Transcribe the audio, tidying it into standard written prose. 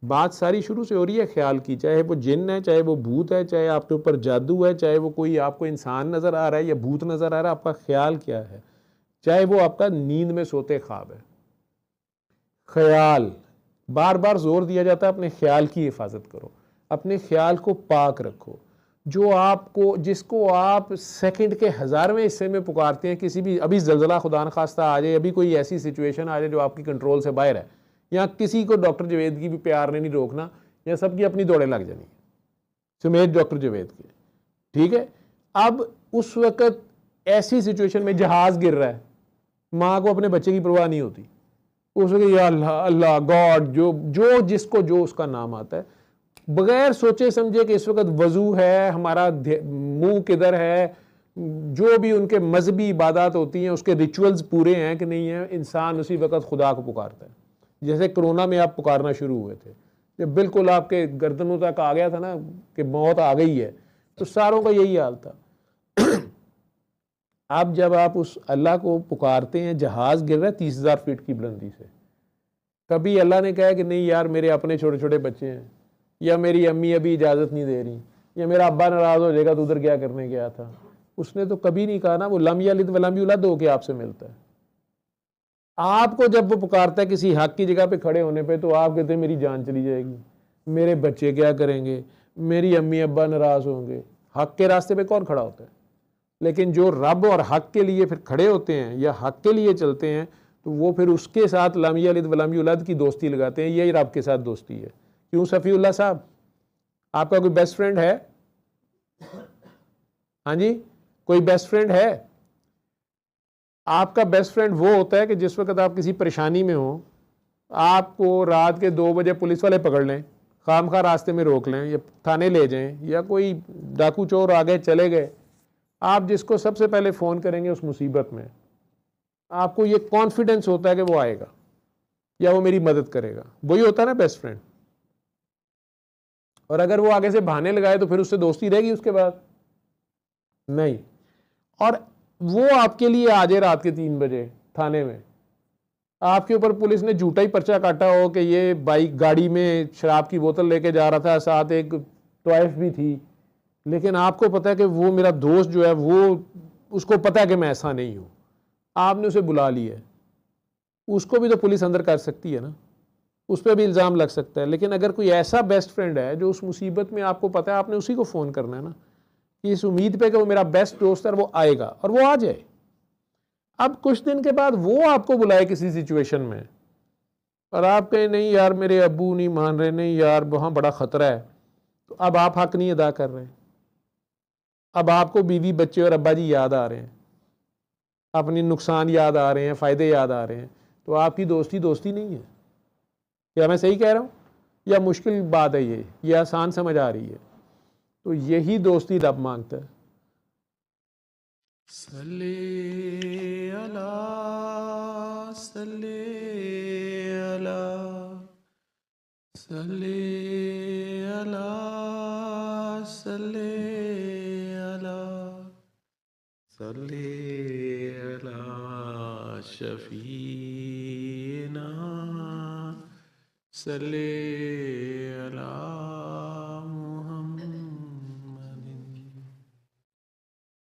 بات ساری شروع سے ہو رہی ہے خیال کی، چاہے وہ جن ہے، چاہے وہ بھوت ہے، چاہے آپ کے اوپر جادو ہے، چاہے وہ کوئی آپ کو انسان نظر آ رہا ہے یا بھوت نظر آ رہا ہے، آپ کا خیال کیا ہے، چاہے وہ آپ کا نیند میں سوتے خواب ہے۔ خیال بار بار زور دیا جاتا ہے اپنے خیال کی حفاظت کرو، اپنے خیال کو پاک رکھو، جو آپ کو جس کو آپ سیکنڈ کے 1000ویں حصے میں پکارتے ہیں، کسی بھی ابھی زلزلہ خدا نخواستہ آ جائے، ابھی کوئی ایسی سچویشن آ جائے جو آپ کی کنٹرول سے باہر ہے، یا کسی کو ڈاکٹر جوید کی بھی پیار نے نہیں روکنا، یا سب کی اپنی دوڑیں لگ جانی سمیت ڈاکٹر جوید کے، ٹھیک ہے۔ اب اس وقت ایسی سچویشن میں جہاز گر رہا ہے، ماں کو اپنے بچے کی پرواہ نہیں ہوتی، اس وقت یا اللہ اللہ گاڈ جو جس کو جو اس کا نام آتا ہے، بغیر سوچے سمجھے کہ اس وقت وضو ہے، ہمارا منہ کدھر ہے، جو بھی ان کے مذہبی عبادات ہوتی ہیں اس کے ریچولز پورے ہیں کہ نہیں ہیں، انسان اسی وقت خدا کو پکارتا ہے۔ جیسے کرونا میں آپ پکارنا شروع ہوئے تھے، جب بالکل آپ کے گردنوں تک آ گیا تھا نا کہ موت آ گئی ہے، تو ساروں کا یہی حال تھا۔ اب جب آپ اس اللہ کو پکارتے ہیں، جہاز گر رہا ہے 30,000 فٹ کی بلندی سے، کبھی اللہ نے کہا کہ نہیں یار میرے اپنے چھوٹے چھوٹے بچے ہیں، یا میری امی ابھی اجازت نہیں دے رہی، یا میرا ابا ناراض ہو جائے گا تو ادھر کیا کرنے گیا تھا؟ اس نے تو کبھی نہیں کہا نا، وہ لم یلد ولم یولد ہو کے آپ سے ملتا ہے۔ آپ کو جب وہ پکارتا ہے کسی حق کی جگہ پہ کھڑے ہونے پہ، تو آپ کہتے ہیں میری جان چلی جائے گی، میرے بچے کیا کریں گے، میری امی ابا ناراض ہوں گے۔ حق کے راستے پہ کون کھڑا ہوتا ہے؟ لیکن جو رب اور حق کے لیے پھر کھڑے ہوتے ہیں یا حق کے لیے چلتے ہیں، تو وہ پھر اس کے ساتھ لم یلد ولم یولد کی دوستی لگاتے ہیں، یہی رب کے ساتھ دوستی ہے۔ کیوں صفی اللہ صاحب، آپ کا کوئی بیسٹ فرینڈ ہے؟ ہاں جی، کوئی بیسٹ فرینڈ ہے؟ آپ کا بیسٹ فرینڈ وہ ہوتا ہے کہ جس وقت آپ کسی پریشانی میں ہو، آپ کو رات کے 2 بجے پولیس والے پکڑ لیں، خام خواہ راستے میں روک لیں یا تھانے لے جائیں، یا کوئی ڈاکو چور آگے چلے گئے، آپ جس کو سب سے پہلے فون کریں گے اس مصیبت میں، آپ کو یہ کانفیڈنس ہوتا ہے کہ وہ آئے گا یا وہ میری مدد کرے گا، وہی ہوتا ہے نا بیسٹ فرینڈ۔ اور اگر وہ آگے سے بہانے لگائے تو پھر اس سے دوستی رہے گی اس کے بعد؟ نہیں۔ اور وہ آپ کے لیے آ جائے رات کے 3 بجے تھانے میں، آپ کے اوپر پولیس نے جھوٹا ہی پرچہ کاٹا ہو کہ یہ بائک گاڑی میں شراب کی بوتل لے کے جا رہا تھا، ساتھ ایک ٹوائف بھی تھی، لیکن آپ کو پتا ہے کہ وہ میرا دوست جو ہے وہ اس کو پتا ہے کہ میں ایسا نہیں ہوں، آپ نے اسے بلا لیا ہے، اس کو بھی تو پولیس اندر کر سکتی ہے نا، اس پہ بھی الزام لگ سکتا ہے۔ لیکن اگر کوئی ایسا بیسٹ فرینڈ ہے جو اس مصیبت میں آپ کو پتا ہے، آپ نے اسی کو فون کرنا ہے نا، کہ اس امید پہ کہ وہ میرا بیسٹ دوست ہے اور وہ آئے گا، اور وہ آ جائے۔ اب کچھ دن کے بعد وہ آپ کو بلائے کسی سچویشن میں، اور آپ کہیں نہیں یار میرے ابو نہیں مان رہے، نہیں یار وہاں بڑا خطرہ ہے، تو اب آپ حق نہیں ادا کر رہے، اب آپ کو بیوی بچے اور ابا جی یاد آ رہے ہیں، اپنی نقصان یاد آ رہے ہیں، فائدے یاد آ رہے ہیں، تو آپ کی دوستی دوستی نہیں ہے۔ کیا میں صحیح کہہ رہا ہوں یا مشکل بات ہے یہ آسان سمجھ آ رہی ہے؟ تو یہی دوستی رب مانگتا ہے۔ صلی اللہ صلی اللہ صلی اللہ صلی اللہ صلی اللہ شفیعنا صلی